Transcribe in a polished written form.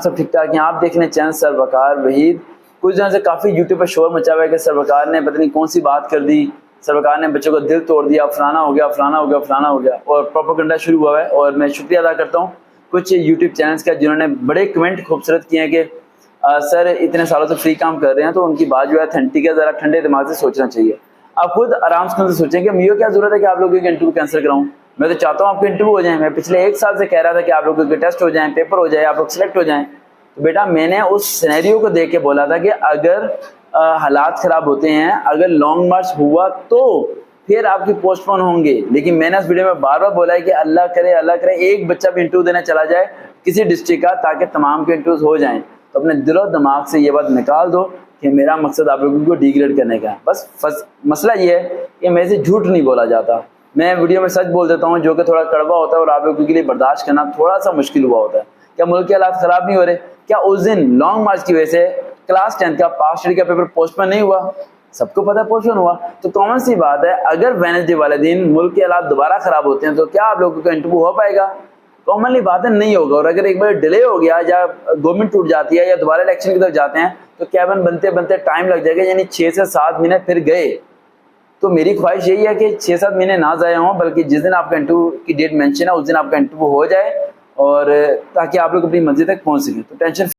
सब ठीक ठाक हैं। आप देख रहे हैं चैनल सर वकार वहीद। कुछ दिनों से काफ़ी यूट्यूब पर शोर मचा हुआ है कि सर वकार ने पता नहीं कौन सी बात कर दी, सर वकार ने बच्चों का दिल तोड़ दिया, फलाना हो गया फलाना हो गया फलाना हो गया, और प्रोपेगेंडा शुरू हुआ है। और मैं शुक्रिया अदा करता हूँ कुछ यूट्यूब चैनल्स का जिन्होंने बड़े कमेंट खूबसूरत किए हैं कि सर इतने सालों से फ्री काम कर रहे हैं तो उनकी बात जो है अथेंटिक है, ज़रा ठंडे दिमाग से सोचना चाहिए। आप खुद आराम से सोचें कि मुझे क्या जरूरत है कि आप लोगों के इंटरव्यू कैंसिल कराऊं। मैं तो चाहता हूं आपके इंटरव्यू हो जाए। मैं पिछले 1 साल से कह रहा था कि आप लोगों के टेस्ट हो जाएं, पेपर हो जाए, आप लोग सिलेक्ट हो जाएं। तो बेटा मैंने उस सिनेरियो को देख के बोला था कि अगर हालात खराब होते हैं, अगर लॉन्ग मार्च हुआ तो फिर आपकी पोस्टपोन होंगे। लेकिन मैंने उस वीडियो में बार बार बोला है कि अल्लाह करे एक बच्चा भी इंटरव्यू देने चला जाए किसी डिस्ट्रिक्ट का, ताकि तमाम के इंटरव्यूज हो जाएं। तो अपने दिलो दिमाग से ये बात निकाल दो कि मेरा मकसद आप लोगों को डिग्रेड करने का है। बस मसला ये है कि मेरे से झूठ नहीं बोला जाता। मैं वीडियो में सच बोल देता हूँ जो कि थोड़ा कड़वा होता है और आप लोगों के लिए बर्दाश्त करना थोड़ा सा मुश्किल हुआ होता है। क्या मुल्क के हालात खराब नहीं हो रहे? क्या उस दिन लॉन्ग मार्च की वजह से क्लास 10 का पास स्टडी का पेपर पोस्टपोन नहीं हुआ? सबको पता है पोस्टपोन हुआ। तो कॉमन सी बात है, अगर वेडनेसडे वाले दिन मुल्क के हालात दोबारा खराब होते हैं तो क्या आप लोगों का इंटरव्यू हो पाएगा? कॉमनली बात है नहीं होगा। और अगर एक बार डिले हो गया या गवर्नमेंट टूट जाती है या दोबारा इलेक्शन की तरफ जाते हैं तो कैबिन बनते बनते टाइम लग जाएगा, यानी 6 से 7 महीने फिर गए। तो मेरी ख्वाहिश यही है कि 6-7 महीने ना जाए हों, बल्कि जिस दिन आपका इंटरव्यू की डेट मेंशन है उस दिन आपका इंटरव्यू हो जाए, और ताकि आप लोग अपनी मंजिल तक पहुंच सकें। तो टेंशन